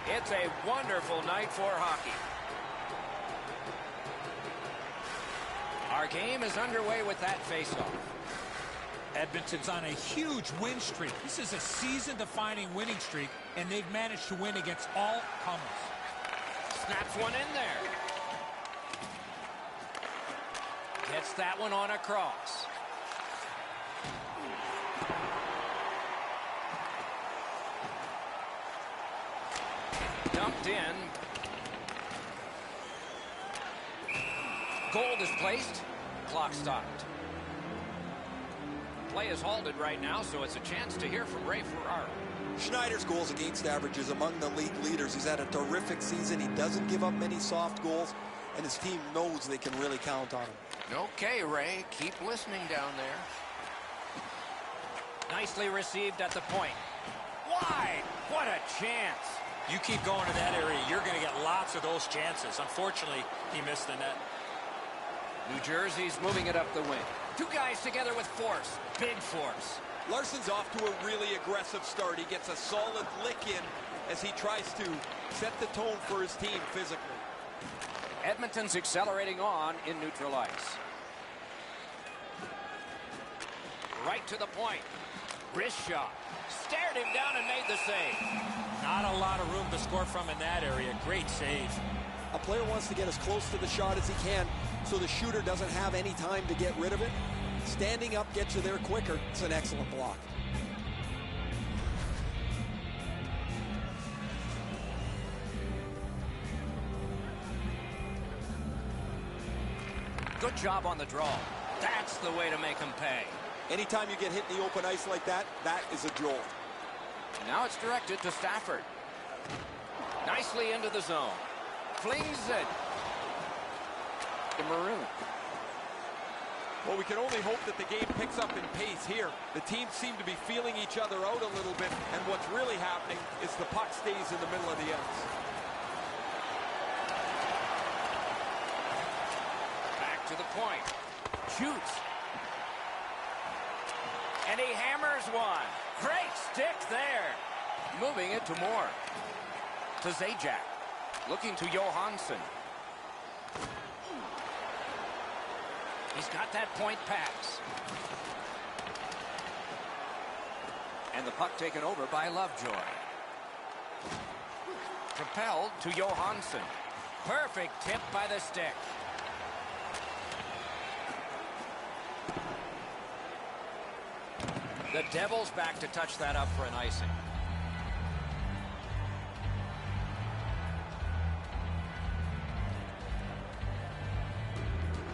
It's a wonderful night for hockey. Our game is underway with that faceoff. Edmonton's on a huge win streak. This is a season-defining winning streak, and they've managed to win against all comers. Snaps one in there. Gets that one on across. Dumped in. Goal is placed. Clock stopped. Play is halted right now, so it's a chance to hear from Ray Ferraro. Schneider's goals against average is among the league leaders. He's had a terrific season. He doesn't give up many soft goals, and his team knows they can really count on him. Okay, Ray, keep listening down there. Nicely received at the point. Wide! What a chance! You keep going to that area, you're going to get lots of those chances. Unfortunately, he missed the net. New Jersey's moving it up the wing. Two guys together with force. Big force. Larson's off to a really aggressive start. He gets a solid lick in as he tries to set the tone for his team physically. Edmonton's accelerating on in neutral ice. Right to the point. Wrist shot. Stared him down and made the save. Not a lot of room to score from in that area. Great save. A player wants to get as close to the shot as he can so the shooter doesn't have any time to get rid of it. Standing up gets you there quicker. It's an excellent block. Good job on the draw. That's the way to make him pay. Anytime you get hit in the open ice like that, that is a jolt. Now it's directed to Stafford. Nicely into the zone. Flings it to Maroon. Well, we can only hope that the game picks up in pace here. The teams seem to be feeling each other out a little bit, and what's really happening is the puck stays in the middle of the ice. Back to the point. Shoots. And he hammers one. Great stick there. Moving it to Moore. To Zajac. Looking to Johansson. He's got that point pass. And the puck taken over by Lovejoy. Propelled to Johansson. Perfect tip by the stick. The Devils back to touch that up for an icing.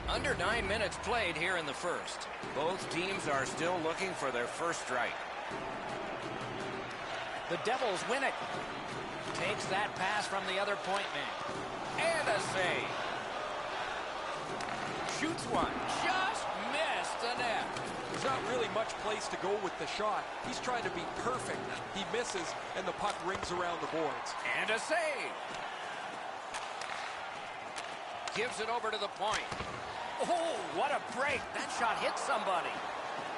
Under 9 minutes played here in the first. Both teams are still looking for their first strike. The Devils win it. Takes that pass from the other point man. And a save. Shoots one. Just missed the net. There's not really much place to go with the shot. He's trying to be perfect. He misses, and the puck rings around the boards. And a save. Gives it over to the point. Oh, what a break. That shot hit somebody.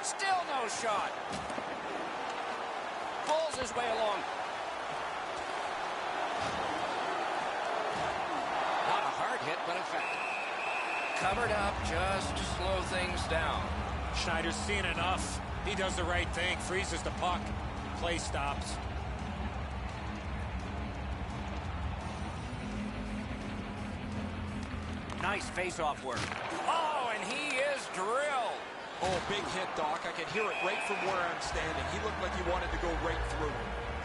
Still no shot. Pulls his way along. Not a hard hit, but effective. Covered up just to slow things down. Schneider's seen enough. He does the right thing, freezes the puck. Play stops. Nice face-off work. Oh, and he is drilled. Oh, big hit, Doc. I can hear it right from where I'm standing. He looked like he wanted to go right through.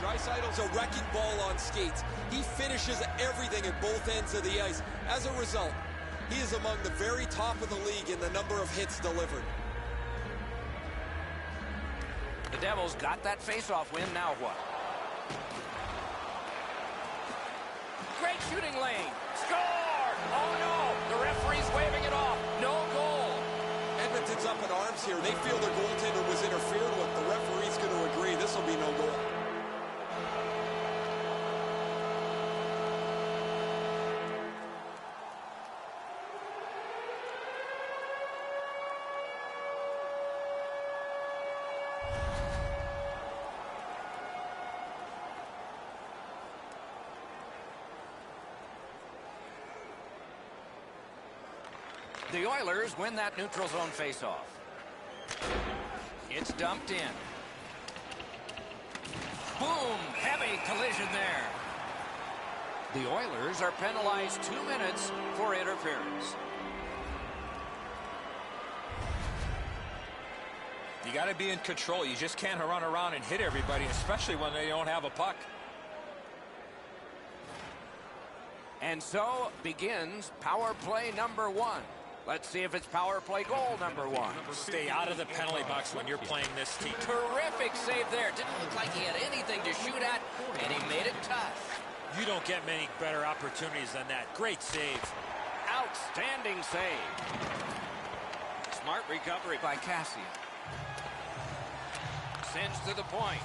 Draisaitl's a wrecking ball on skates. He finishes everything at both ends of the ice. As a result, he is among the very top of the league in the number of hits delivered. The Devils got that face-off win. Now what? Great shooting lane. Score! Oh, no! The referee's waving it off. No goal. Edmonton's up in arms here. They feel their goaltender was interfered with. The referee's going to agree. This will be no goal. The Oilers win that neutral zone faceoff. It's dumped in. Boom! Heavy collision there. The Oilers are penalized 2 minutes for interference. You got to be in control. You just can't run around and hit everybody, especially when they don't have a puck. And so begins power play number 1. Let's see if it's power play goal number 1. Stay out of the penalty box when you're playing this team. Terrific save there. Didn't look like he had anything to shoot at, and he made it tough. You don't get many better opportunities than that. Great save. Outstanding save. Smart recovery by Cassian. Sends to the point.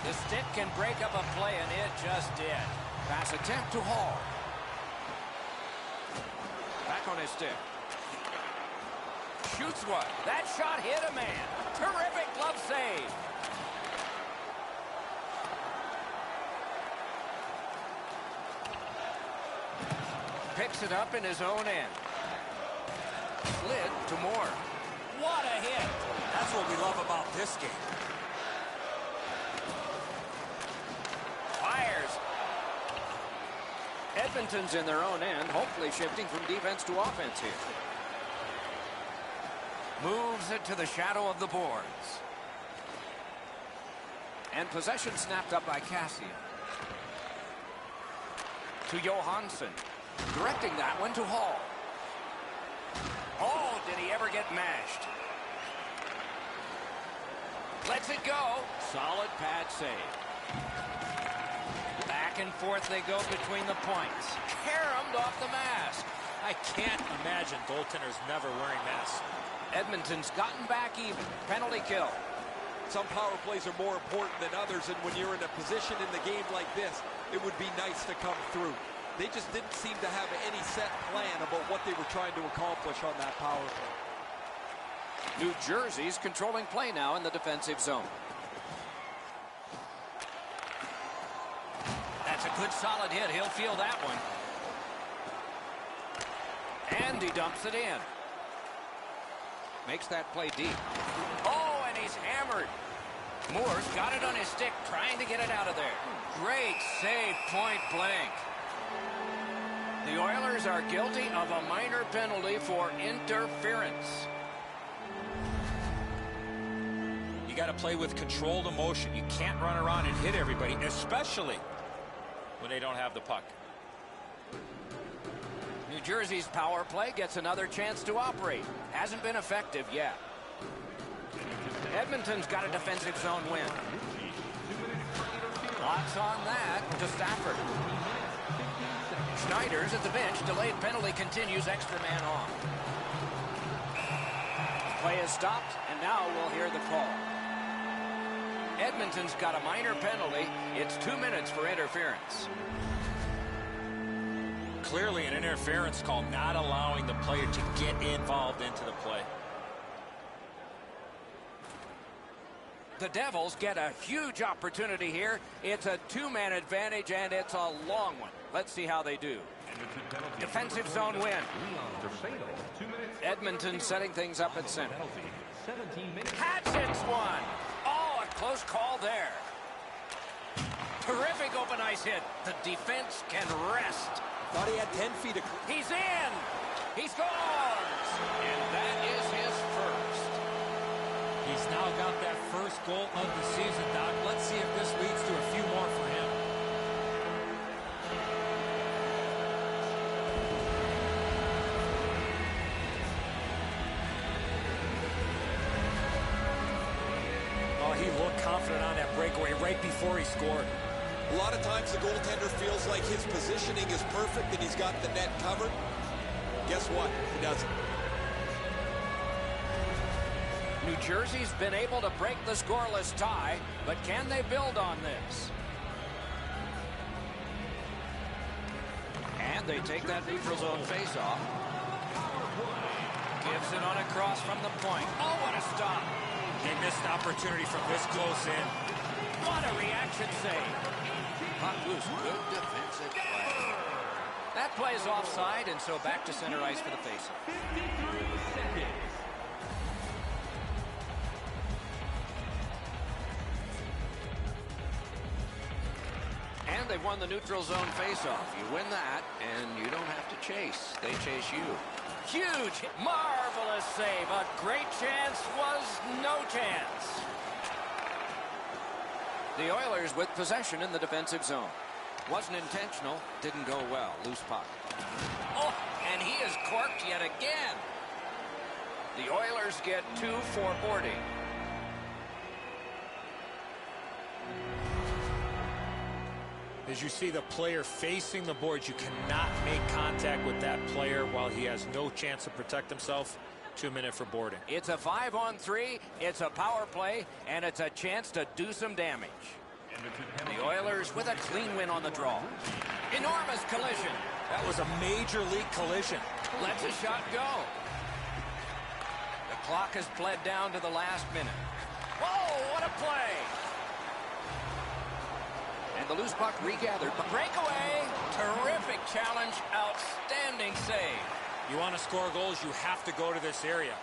The stick can break up a play, and it just did. Pass attempt to Hall. Back on his stick. Shoots one. That shot hit a man. Terrific glove save. Picks it up in his own end. Slid to Moore. What a hit. That's what we love about this game. Fires. Edmonton's in their own end, hopefully shifting from defense to offense here. Moves it to the shadow of the boards. And possession snapped up by Cassian. To Johansson. Directing that one to Hall. Oh, did he ever get mashed? Lets it go. Solid pad save. Back and forth they go between the points. Caromed off the mask. I can't imagine goaltenders never wearing masks. Edmonton's gotten back even. Penalty kill. Some power plays are more important than others, and when you're in a position in the game like this, it would be nice to come through. They just didn't seem to have any set plan about what they were trying to accomplish on that power play. New Jersey's controlling play now in the defensive zone. That's a good solid hit. He'll feel that one. And he dumps it in. Makes that play deep. Oh, and he's hammered. Moore's got it on his stick, trying to get it out of there. Great save, point blank. The Oilers are guilty of a minor penalty for interference. You got to play with controlled emotion. You can't run around and hit everybody, especially when they don't have the puck. New Jersey's power play gets another chance to operate. Hasn't been effective yet. Edmonton's got a defensive zone win. Lots on that to Stafford. Schneider's at the bench. Delayed penalty continues. Extra man on. Play is stopped, and now we'll hear the call. Edmonton's got a minor penalty. It's 2 minutes for interference. Clearly an interference call, not allowing the player to get involved into the play. The Devils get a huge opportunity here. It's a 2-man advantage, and it's a long one. Let's see how they do. Defensive zone win. Edmonton setting things up at center. Hatchets one. Oh, a close call there. Terrific open ice hit. The defense can rest. Thought he had 10 feet of... He's in! He scores! And that is his first. He's now got that first goal of the season, Doc. Let's see if this leads to a few more for him. Oh, he looked confident on that breakaway right before he scored. A lot of times the goaltender feels like his positioning is perfect and he's got the net covered. Guess what? He doesn't. New Jersey's been able to break the scoreless tie, but can they build on this? And they take that neutral zone faceoff. Gives it on a cross from the point. Oh, what a stop. They missed the opportunity from this close in. What a reaction save. Puck loose. Good defensive play. That play is offside, and so back to center ice for the faceoff. 53 seconds. And they've won the neutral zone faceoff. You win that, and you don't have to chase. They chase you. Huge, marvelous save. A great chance was no chance. The Oilers with possession in the defensive zone. Wasn't intentional, didn't go well. Loose puck. Oh, and he is corked yet again. The Oilers get 2 for boarding. As you see the player facing the boards, you cannot make contact with that player while he has no chance to protect himself. 2 minutes for boarding. It's a 5-on-3, it's a power play, and it's a chance to do some damage. The Oilers with a clean win on the draw. Enormous collision. That was a major league collision. Lets a shot go. The clock has bled down to the last minute. Whoa, what a play! And the loose puck regathered. Breakaway. Terrific challenge. Outstanding save. You want to score goals, you have to go to this area.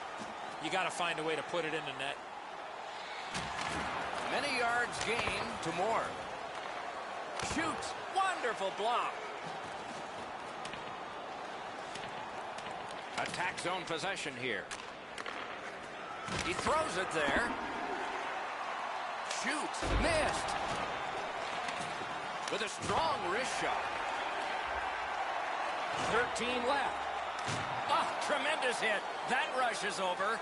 You got to find a way to put it in the net. Many yards gained to Moore. Shoots. Wonderful block. Attack zone possession here. He throws it there. Shoots. Missed. With a strong wrist shot. 13 left. Oh, tremendous hit. That rush is over.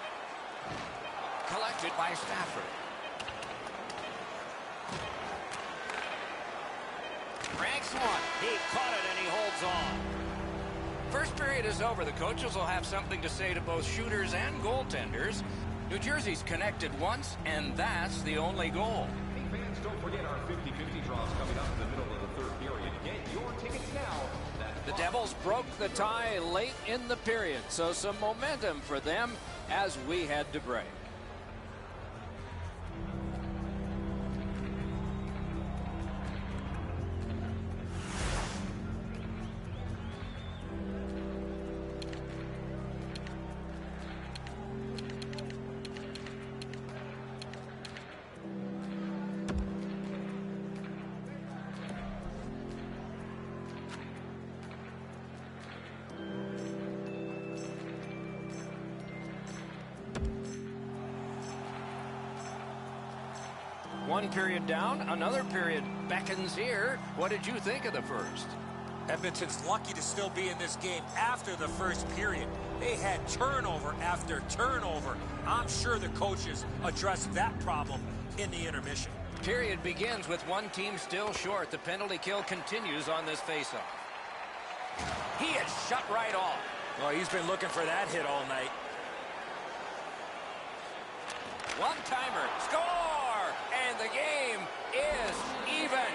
Collected by Stafford. Ranks one. He caught it and he holds on. First period is over. The coaches will have something to say to both shooters and goaltenders. New Jersey's connected once, and that's the only goal. Hey fans, don't forget our 50-50 draws coming up in the middle of the third period. Get your tickets now. The Devils broke the tie late in the period, so some momentum for them as we head to break. One period down, another period beckons here. What did you think of the first? Edmonton's lucky to still be in this game after the first period. They had turnover after turnover. I'm sure the coaches addressed that problem in the intermission. Period begins with one team still short. The penalty kill continues on this faceoff. He is shut right off. Well, he's been looking for that hit all night. One-timer. Score! And the game is even.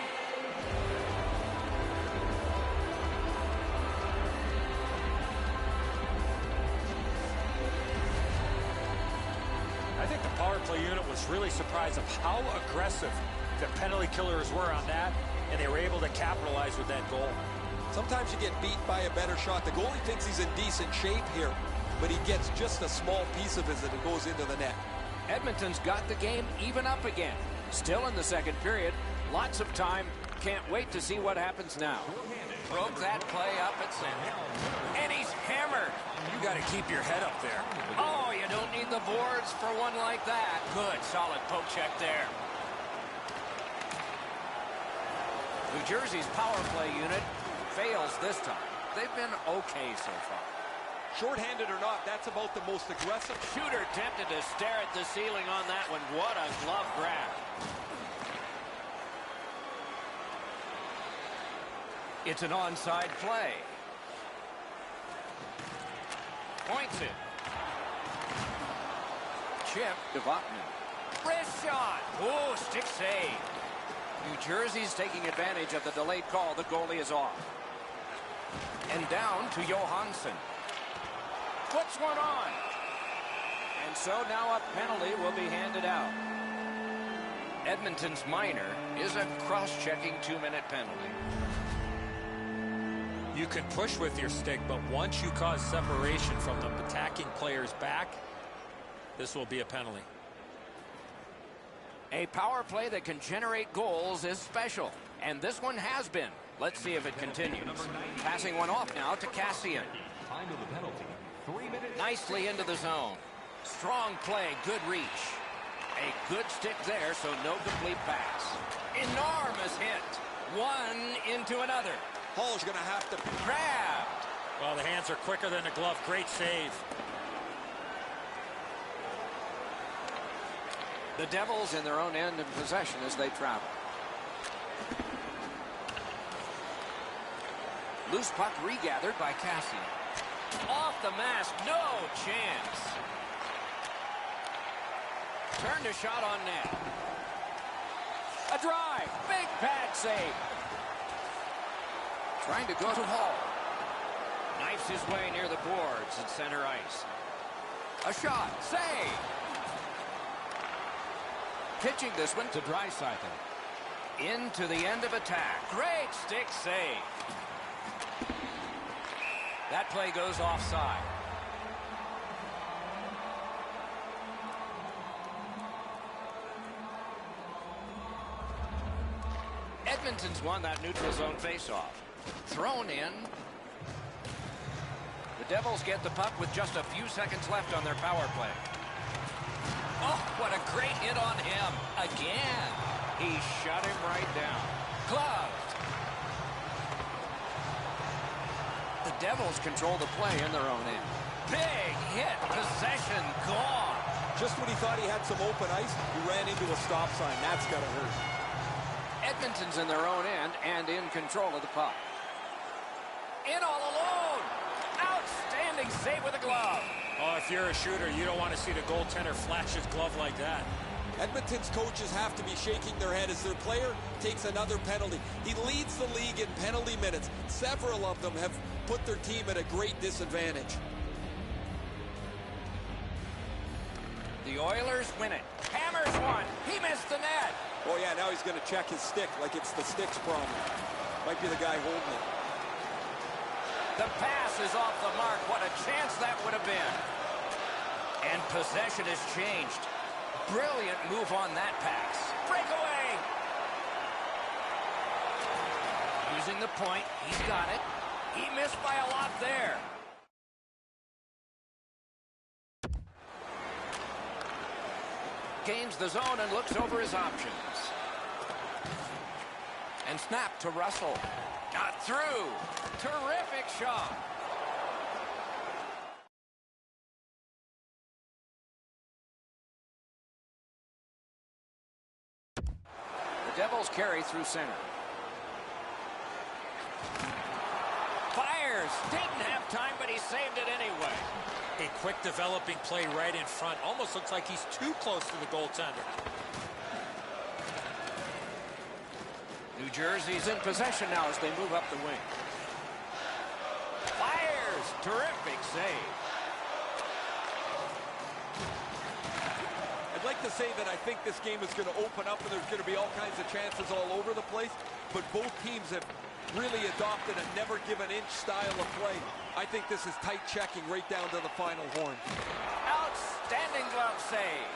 I think the power play unit was really surprised of how aggressive the penalty killers were on that, and they were able to capitalize with that goal. Sometimes you get beat by a better shot. The goalie thinks he's in decent shape here, but he gets just a small piece of it and it goes into the net. Edmonton's got the game even up again. Still in the second period. Lots of time. Can't wait to see what happens now. Broke that play up at center. And he's hammered. You got to keep your head up there. Oh, you don't need the boards for one like that. Good, solid poke check there. New Jersey's power play unit fails this time. They've been okay so far. Short-handed or not, that's about the most aggressive. Shooter tempted to stare at the ceiling on that one. What a glove grab. It's an onside play. Points it. Chip to Votman. Wrist shot. Oh, stick save. New Jersey's taking advantage of the delayed call. The goalie is off. And down to Johansson. Puts one on. And so now a penalty will be handed out. Edmonton's minor is a cross-checking 2-minute penalty. You can push with your stick, but once you cause separation from the attacking player's back, this will be a penalty. A power play that can generate goals is special, and this one has been. Let's see if it continues. Passing one off now to Cassian. Time of the penalty, 3 minutes. Nicely into the zone. Strong play, good reach. A good stick there, so no complete pass. Enormous hit. One into another. Hall's going to have to... Grabbed. Well, the hands are quicker than the glove. Great save. The Devils in their own end in possession as they travel. Loose puck regathered by Cassian. Off the mask, no chance. Turned a shot on net. A drive, big pad save. Trying to go to Hall. Knifes his way near the boards at center ice. A shot, save. Pitching this one to Draisaitl. Into the end of attack. Great stick save. That play goes offside. Edmonton's won that neutral zone faceoff. Thrown in. The Devils get the puck with just a few seconds left on their power play. Oh, what a great hit on him. Again. He shut him right down. Gloved. The Devils control the play in their own end. Big hit. Possession gone. Just when he thought he had some open ice, he ran into a stop sign. That's got to hurt. Edmonton's in their own end and in control of the puck. In all alone. Outstanding save with a glove. Oh, if you're a shooter, you don't want to see the goaltender flash his glove like that. Edmonton's coaches have to be shaking their head as their player takes another penalty. He leads the league in penalty minutes. Several of them have put their team at a great disadvantage. The Oilers win it. Hammers one. He missed the net. Oh, yeah, now he's going to check his stick like it's the stick's problem. Might be the guy holding it. The pass is off the mark. What a chance that would have been. And possession has changed. Brilliant move on that pass. Breakaway. Using the point. He's got it. He missed by a lot there. Gains the zone and looks over his options. And snap to Russell. Got through. Terrific shot. The Devils carry through center. Fires. Didn't have time, but he saved it anyway. A quick developing play right in front. Almost looks like he's too close to the goaltender. New Jersey's in possession now as they move up the wing. Fires. Terrific save. I'd like to say that I think this game is going to open up and there's going to be all kinds of chances all over the place, but both teams have really adopted a never give an inch style of play. I think this is tight checking right down to the final horn. Outstanding glove save.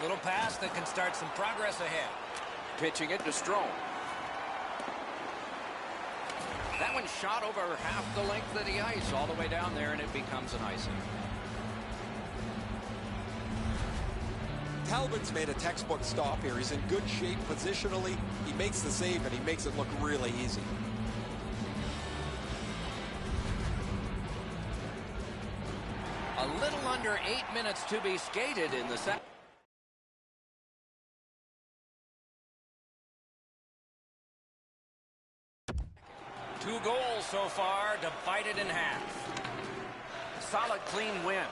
Little pass that can start some progress ahead. Pitching it to Strome. That one shot over half the length of the ice all the way down there, and it becomes an icing. Talbot's made a textbook stop here. He's in good shape positionally. He makes the save, and he makes it look really easy. A little under 8 minutes to be skated in the second. Two goals so far, divided in half. Solid, clean win.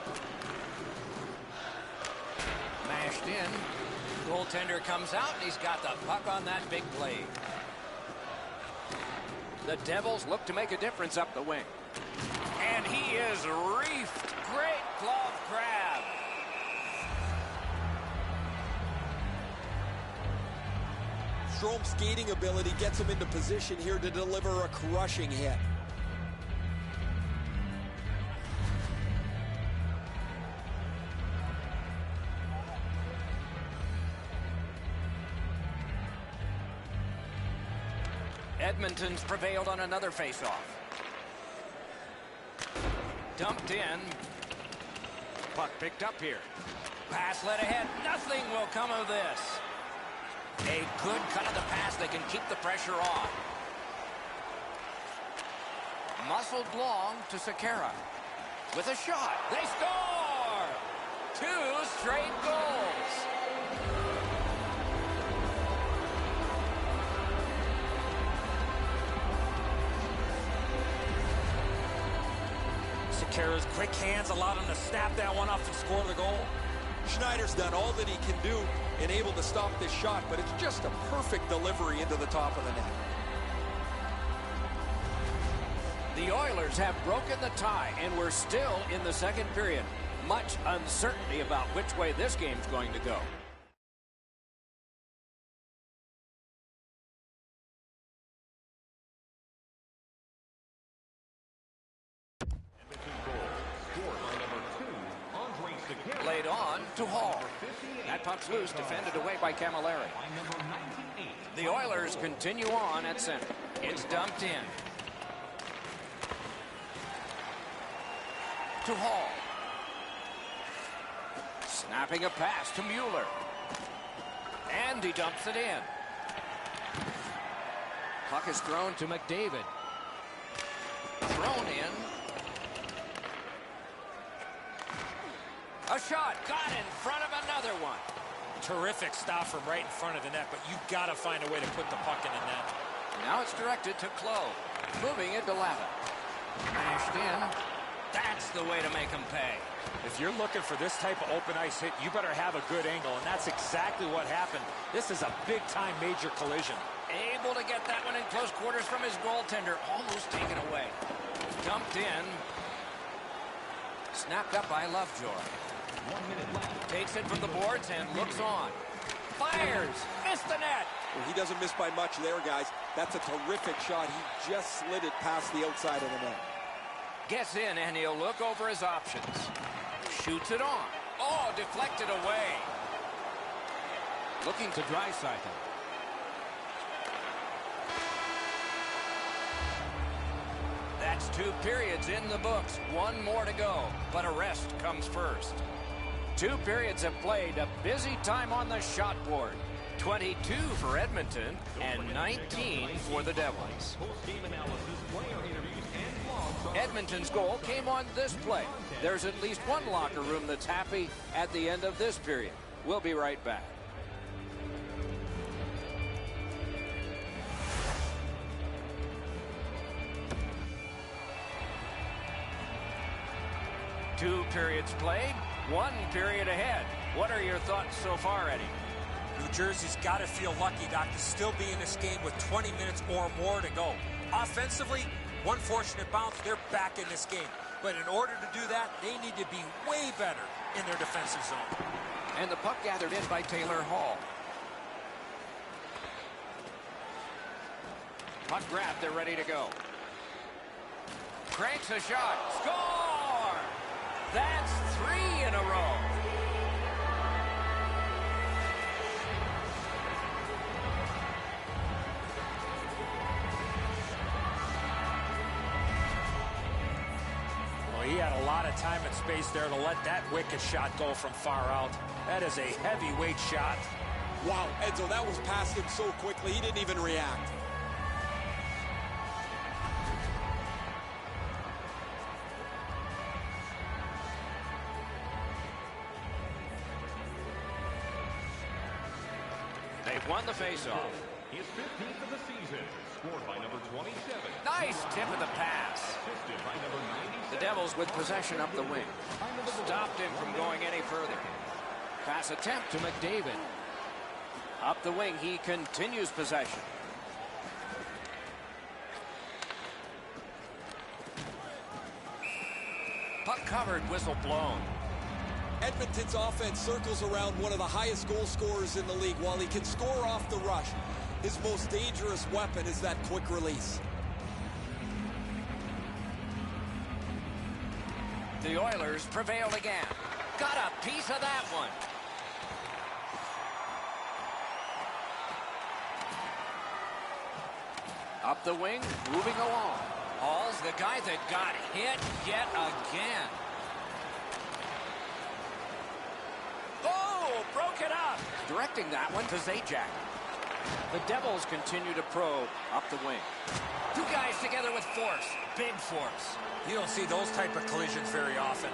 Mashed in. Goaltender comes out, and he's got the puck on that big blade. The Devils look to make a difference up the wing. And he is reefed. Great glove grab. Strome's skating ability gets him into position here to deliver a crushing hit. Edmonton's prevailed on another faceoff. Dumped in. Puck picked up here. Pass led ahead. Nothing will come of this. A good cut of the pass. They can keep the pressure on. Muscled long to Sekera. With a shot. They score! 2 straight goals. Sekera's quick hands allowed him to snap that one off and score the goal. Schneider's done all that he can do and able to stop this shot, but it's just a perfect delivery into the top of the net. The Oilers have broken the tie, and we're still in the second period. Much uncertainty about which way this game's going to go. Laid on to Hall. That puck's loose, defended away by Camilleri. The Oilers continue on at center. It's dumped in. To Hall. Snapping a pass to Mueller. And he dumps it in. Puck is thrown to McDavid. Thrown in. A shot got in front of another one. Terrific stop from right in front of the net, but you got to find a way to put the puck in the net. Now it's directed to Clowe. Moving it to Lavin. Mashed in. That's the way to make him pay. If you're looking for this type of open ice hit, you better have a good angle, and that's exactly what happened. This is a big-time major collision. Able to get that one in close quarters from his goaltender. Almost taken away. Dumped in. Snapped up by Lovejoy. 1 minute left. Takes it from the boards and looks on. Fires. Missed the net. Well, he doesn't miss by much there, guys. That's a terrific shot. He just slid it past the outside of the net. Gets in and he'll look over his options. Shoots it on. Oh, deflected away. Looking to Draisaitl. That's 2 periods in the books. 1 more to go, but a rest comes first. 2 periods have played. A busy time on the shot board. 22 for Edmonton and 19 for the Devils. Post-game analysis, player interviews, and blogs. Edmonton's goal came on this play. There's at least one locker room that's happy at the end of this period. We'll be right back. Two periods played, 1 period ahead. What are your thoughts so far, Eddie? New Jersey's got to feel lucky, Doc, to still be in this game with 20 minutes or more to go. Offensively, one fortunate bounce, they're back in this game. But in order to do that, they need to be way better in their defensive zone. And the puck gathered in by Taylor Hall. Puck grabbed, they're ready to go. Cranks a shot. Score! That's 3 in a row. Well, he had a lot of time and space there to let that wicked shot go from far out. That is a heavyweight shot. Wow, Edzo, that was past him so quickly, he didn't even react. They've won the faceoff. His 15th of the season, scored by number 27. Nice tip of the pass. Assisted by number 97. The Devils with possession up the wing. Stopped him from going any further. Pass attempt to McDavid. Up the wing, he continues possession. Puck covered, whistle blown. Edmonton's offense circles around one of the highest goal scorers in the league. While he can score off the rush, his most dangerous weapon is that quick release. The Oilers prevailed again. Got a piece of that one. Up the wing, moving along. Hall's the guy that got hit yet again. Oh, broke it up. Directing that one to Zajac. The Devils continue to probe up the wing. Two guys together with force. Big force. You don't see those type of collisions very often.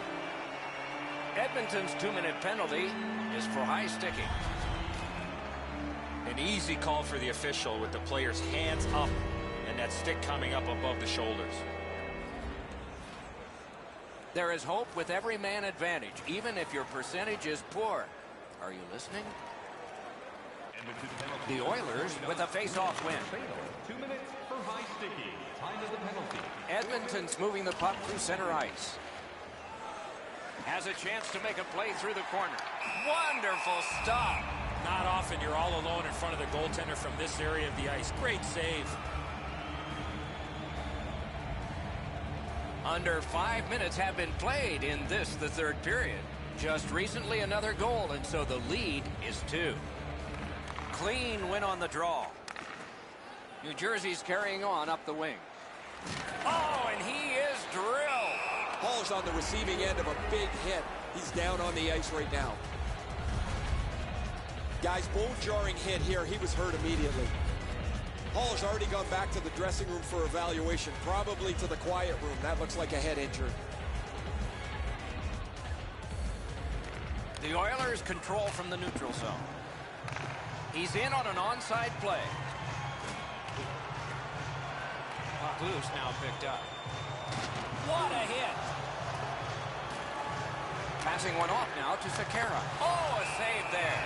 Edmonton's 2-minute penalty is for high sticking. An easy call for the official with the player's hands up and that stick coming up above the shoulders. There is hope with every man advantage, even if your percentage is poor. Are you listening? The Oilers with a face-off win. 2 minutes for high sticking. Time of the penalty. Edmonton's moving the puck through center ice. Has a chance to make a play through the corner. Wonderful stop. Not often you're all alone in front of the goaltender from this area of the ice. Great save. Under 5 minutes have been played in this, the third period. Just recently another goal, and so the lead is 2. Clean win on the draw. New Jersey's carrying on up the wing. Oh, and he is drilled. Hall's on the receiving end of a big hit. He's down on the ice right now. Guys, bone-jarring hit here. He was hurt immediately. Hall's already gone back to the dressing room for evaluation, probably to the quiet room. That looks like a head injury. The Oilers control from the neutral zone. He's in on an onside play. Puck loose, now picked up. What a hit! Passing one off now to Sekera. Oh, a save there.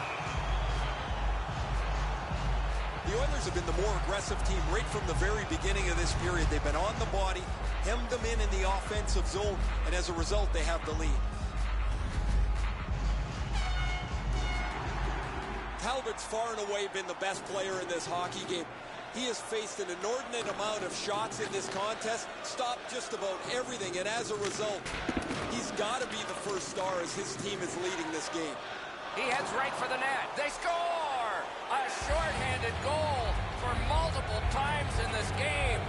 The Oilers have been the more aggressive team right from the very beginning of this period. They've been on the body, hemmed them in the offensive zone, and as a result, they have the lead. Talbot's far and away been the best player in this hockey game. He has faced an inordinate amount of shots in this contest, stopped just about everything, and as a result, he's got to be the first star as his team is leading this game. He heads right for the net. They score! A shorthanded goal for multiple times in this game.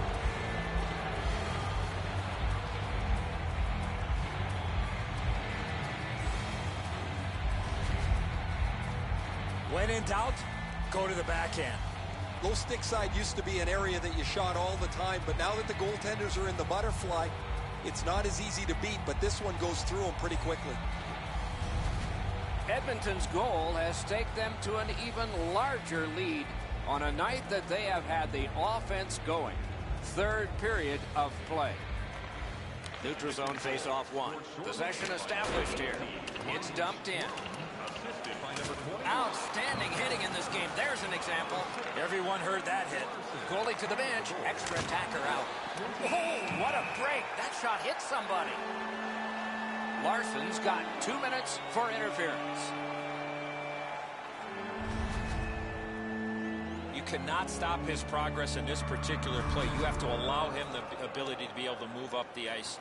When in doubt, go to the backhand. Low stick side used to be an area that you shot all the time, but now that the goaltenders are in the butterfly, it's not as easy to beat, but this one goes through them pretty quickly. Edmonton's goal has staked them to an even larger lead on a night that they have had the offense going. Third period of play. Neutral zone face-off 1. Possession established here. It's dumped in. Outstanding hitting in this game. There's an example. Everyone heard that hit. Goalie to the bench. Extra attacker out. Oh, what a break. That shot hit somebody. Larson's got 2 minutes for interference. You cannot stop his progress in this particular play. You have to allow him the ability to be able to move up the ice.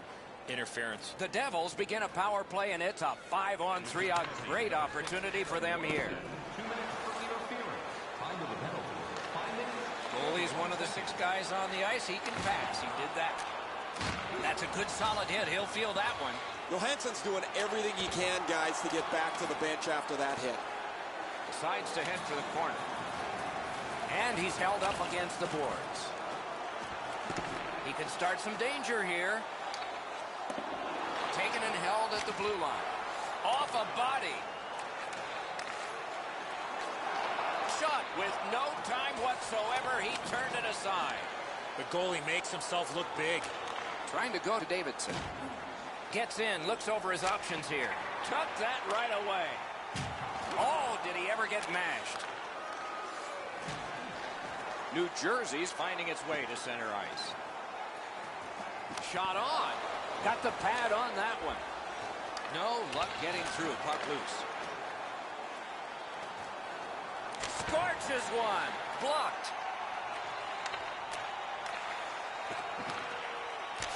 Interference. The Devils begin a power play, and it's a 5-on-3. A great opportunity for them here. 2 minutes for interference. Time of the penalty. 5 minutes. Goalie's one of the 6 guys on the ice. He can pass. He did that. That's a good solid hit. He'll feel that one. Johansson's doing everything he can, guys, to get back to the bench after that hit. Decides to head for the corner. And he's held up against the boards. He can start some danger here. Taken and held at the blue line. Off a body. Shot with no time whatsoever. He turned it aside. The goalie makes himself look big. Trying to go to Davidson. Gets in, looks over his options here. Took that right away. Oh, did he ever get mashed? New Jersey's finding its way to center ice. Shot on. Got the pad on that one. No luck getting through. Puck loose. Scorches one. Blocked.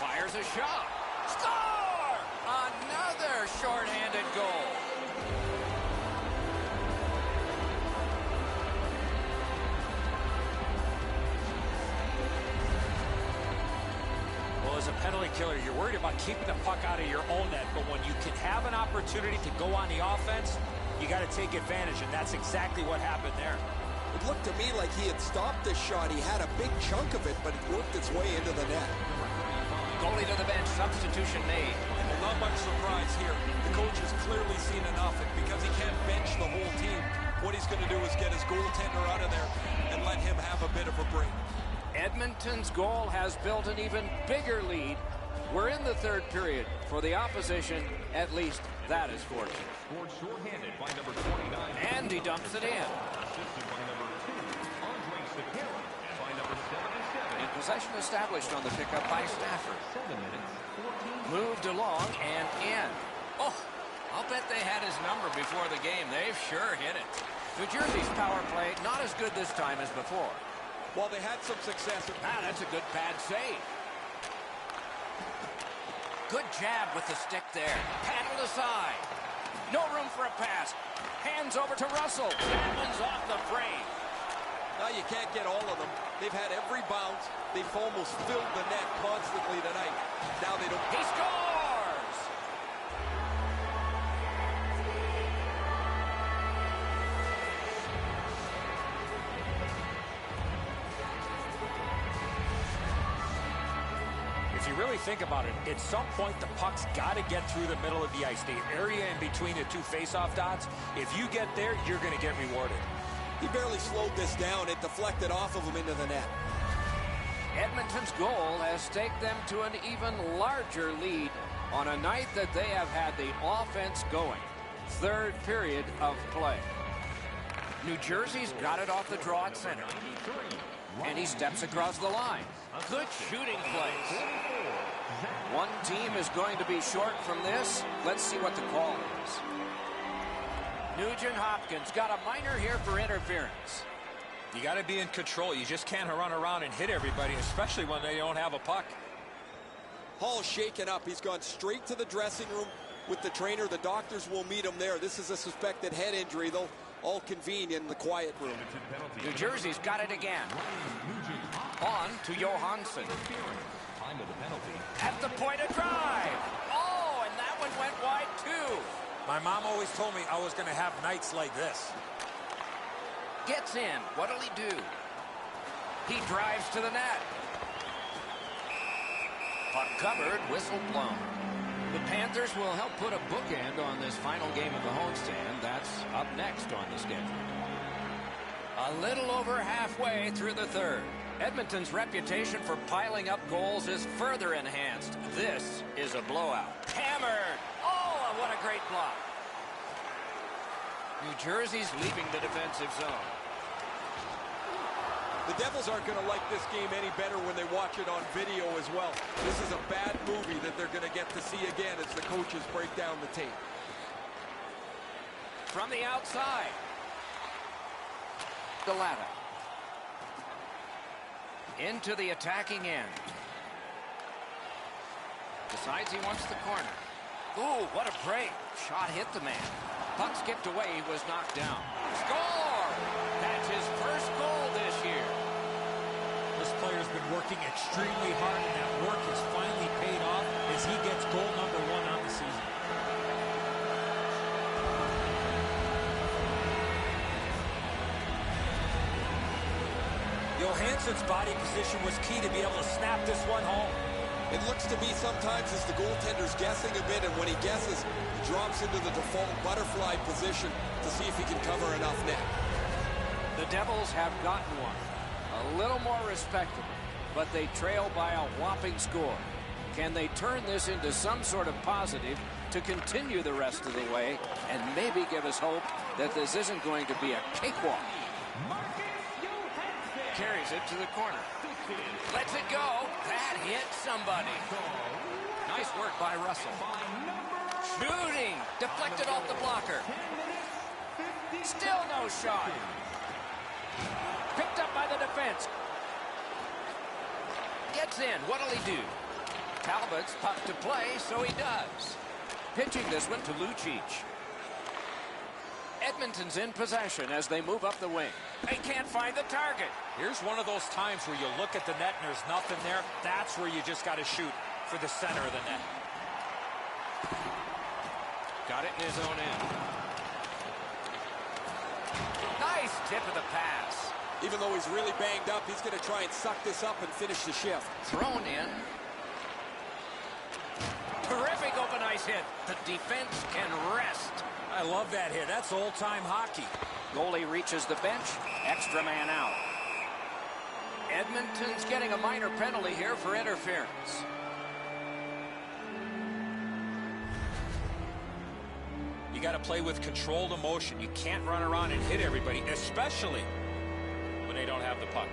Fires a shot. Score! Another shorthanded goal. Well, as a penalty killer, you're worried about keeping the puck out of your own net, but when you can have an opportunity to go on the offense, you got to take advantage, and that's exactly what happened there. It looked to me like he had stopped this shot. He had a big chunk of it, but it worked its way into the net. Goalie to the bench. Substitution made. Well, not much surprise here. The coach has clearly seen enough, and because he can't bench the whole team, what he's going to do is get his goaltender out of there and let him have a bit of a break. Edmonton's goal has built an even bigger lead. We're in the third period. For the opposition, at least that is fortunate. Scored shorthanded by number 29. And he dumps it in. Assisted by number 2. Andre Sakara by number 77. And possession established on the pickup by Stafford. 7 minutes, 14. Moved along and in. Oh, I'll bet they had his number before the game. They've sure hit it. New Jersey's power play not as good this time as before. Well, they had some success. That's a good pad save. Good jab with the stick there. Paddled aside. No room for a pass. Hands over to Russell. That one's off the frame. Now you can't get all of them. They've had every bounce. They've almost filled the net constantly tonight. Now they don't. He scores! If you really think about it, at some point the puck's got to get through the middle of the ice, the area in between the two face-off dots. If you get there, you're going to get rewarded. He barely slowed this down. It deflected off of him into the net. Edmonton's goal has staked them to an even larger lead on a night that they have had the offense going. Third period of play. New Jersey's got it off the draw at center. And he steps across the line. Good shooting place. One team is going to be short from this. Let's see what the call is. Nugent Hopkins got a minor here for interference. You got to be in control. You just can't run around and hit everybody, especially when they don't have a puck. Hall's shaken up. He's gone straight to the dressing room with the trainer. The doctors will meet him there. This is a suspected head injury. They'll all convene in the quiet room. New Jersey's got it again. On to Johansson. Time of the penalty. At the point of drive. Oh, and that one went wide too. My mom always told me I was going to have nights like this. Gets in. What'll he do? He drives to the net. Puck covered, whistle blown. The Panthers will help put a bookend on this final game of the homestand. That's up next on the schedule. A little over halfway through the third. Edmonton's reputation for piling up goals is further enhanced. This is a blowout. Hammered! Oh, what a great block. New Jersey's leaving the defensive zone. The Devils aren't going to like this game any better when they watch it on video as well. This is a bad movie that they're going to get to see again as the coaches break down the tape. From the outside. Galata. Into the attacking end. Decides he wants the corner. Ooh, what a break. Shot hit the man. Puck skipped away. He was knocked down. Score! That's his first goal this year. This player's been working extremely hard, and that work has finally paid off as he gets goal number 1 on the season. Johansson's body position was key to be able to snap this one home. It looks to me sometimes as the goaltender's guessing a bit, and when he guesses, he drops into the default butterfly position to see if he can cover enough net. The Devils have gotten one. A little more respectable, but they trail by a whopping score. Can they turn this into some sort of positive to continue the rest of the way and maybe give us hope that this isn't going to be a cakewalk? Carries it to the corner. Lets it go. That hit somebody. Nice work by Russell. Shooting! Deflected off the blocker. Still no shot. Picked up by the defense. Gets in. What'll he do? Talbot's puck to play, so he does. Pitching this one to Lucic. Edmonton's in possession as they move up the wing. They can't find the target. Here's one of those times where you look at the net and there's nothing there. That's where you just got to shoot for the center of the net. Got it in his own end. Nice tip of the pass. Even though he's really banged up, he's going to try and suck this up and finish the shift. Thrown in. Terrific open ice hit. The defense can rest. I love that hit. That's old-time hockey. Goalie reaches the bench. Extra man out. Edmonton's getting a minor penalty here for interference. You got to play with controlled emotion. You can't run around and hit everybody, especially when they don't have the puck.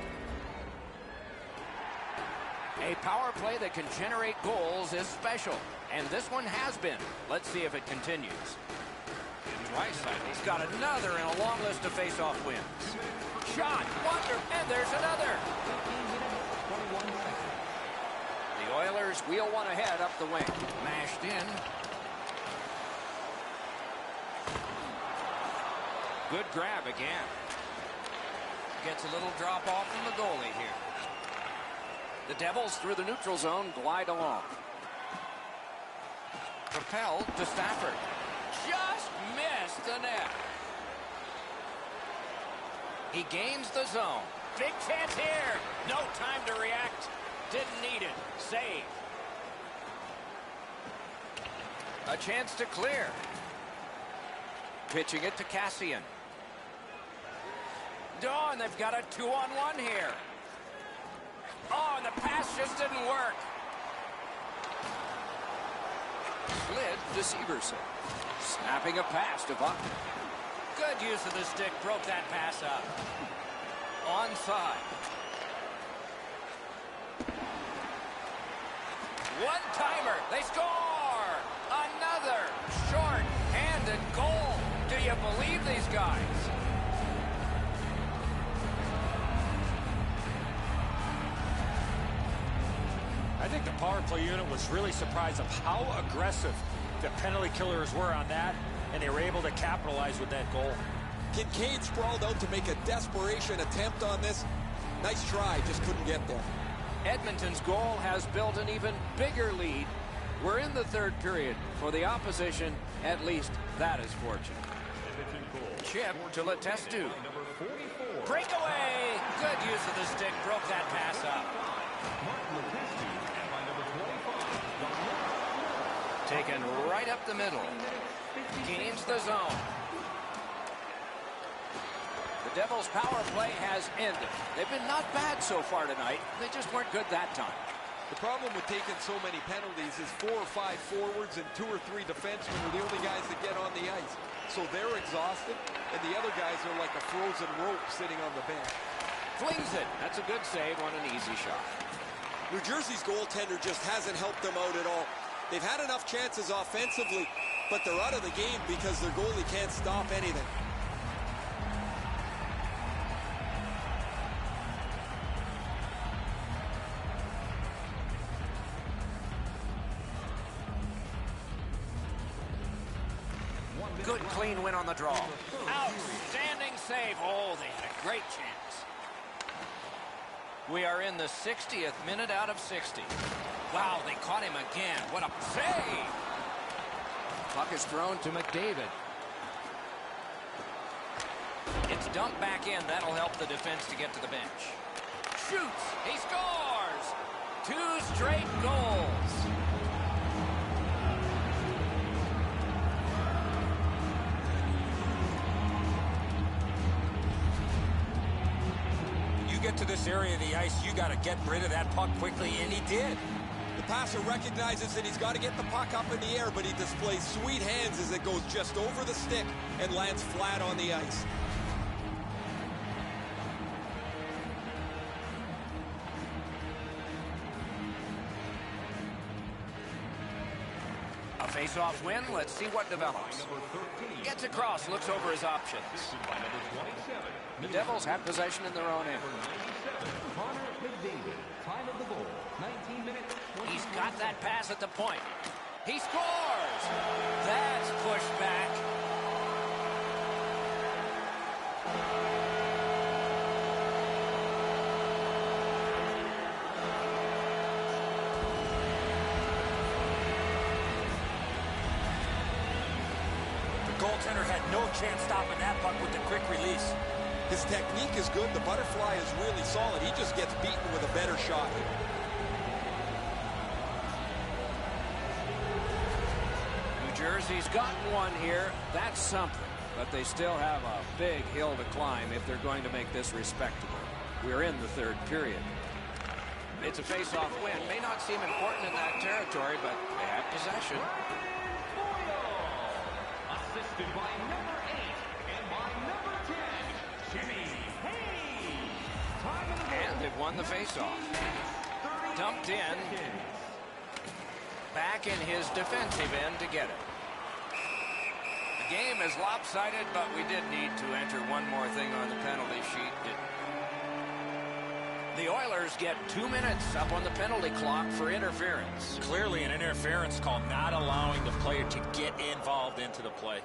A power play that can generate goals is special, and this one has been. Let's see if it continues. He's got another in a long list of face-off wins. Shot, wonder, and there's another. The Oilers wheel one ahead up the wing. Mashed in. Good grab again. Gets a little drop off from the goalie here. The Devils through the neutral zone glide along. Propelled to Stafford. Just missed the net. He gains the zone. Big chance here. No time to react. Didn't need it. Save. A chance to clear. Pitching it to Cassian. Oh, and they've got a 2-on-1 here. Oh, and the pass just didn't work. Slid to Severson. Snapping a pass to Buck. Good use of the stick. Broke that pass up. Onside. One-timer. They score! Another short-handed goal. Do you believe these guys? I think the power play unit was really surprised of how aggressive the penalty killers were on that, and they were able to capitalize with that goal. Kincaid sprawled out to make a desperation attempt on this. Nice try, just couldn't get there. Edmonton's goal has built an even bigger lead. We're in the third period. For the opposition, at least that is fortunate. Chip to Letestu. Breakaway! Good use of the stick. Broke that pass up. Taken right up the middle. Gains the zone. The Devils' power play has ended. They've been not bad so far tonight. They just weren't good that time. The problem with taking so many penalties is 4 or 5 forwards and 2 or 3 defensemen are the only guys that get on the ice. So they're exhausted, and the other guys are like a frozen rope sitting on the bench. Flings it. That's a good save on an easy shot. New Jersey's goaltender just hasn't helped them out at all. They've had enough chances offensively, but they're out of the game because their goalie can't stop anything. Good clean win on the draw. Outstanding save. Oh, they had a great chance. We are in the 60th minute out of 60. Wow, they caught him again. What a save! Puck is thrown to McDavid. It's dumped back in. That'll help the defense to get to the bench. Shoots. He scores! 2 straight goals. Get to this area of the ice, you got to get rid of that puck quickly, and he did. The passer recognizes that he's got to get the puck up in the air, but he displays sweet hands as it goes just over the stick and lands flat on the ice. A Face-off win. Let's see what develops. Gets across, looks over his options. The Devils have possession in their own end. He's got that pass at the point. He scores! That's pushed back. The goaltender had no chance stopping that puck with the quick release. His technique is good. The butterfly is really solid. He just gets beaten with a better shot here. New Jersey's got one here. That's something. But they still have a big hill to climb if they're going to make this respectable. We're in the third period. It's a face-off win. May not seem important in that territory, but they have possession. Assisted by number 8 and by number 10, Jimmy Hayes. And they've won the face-off. Dumped in. Back in his defensive end to get it. The game is lopsided, but we did need to enter one more thing on the penalty sheet. The Oilers get 2 minutes up on the penalty clock for interference. Clearly an interference call, not allowing the player to get involved into the play.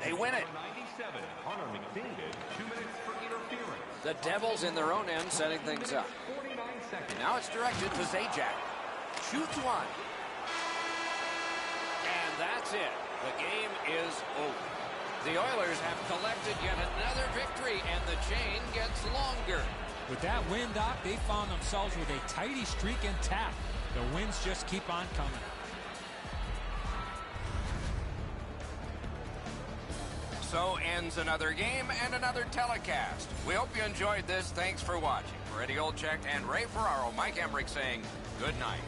They win it. 97, Connor McDavid, 2 minutes for interference. The Devils in their own end setting things up. 49 seconds. Now it's directed to Zajac. Shoots one. And that's it. The game is over. The Oilers have collected yet another victory, and the chain gets longer. With that win, Doc, they found themselves with a tighty streak intact. The wins just keep on coming. So ends another game and another telecast. We hope you enjoyed this. Thanks for watching. For Eddie Olczyk and Ray Ferraro, Mike Emmerich saying good night.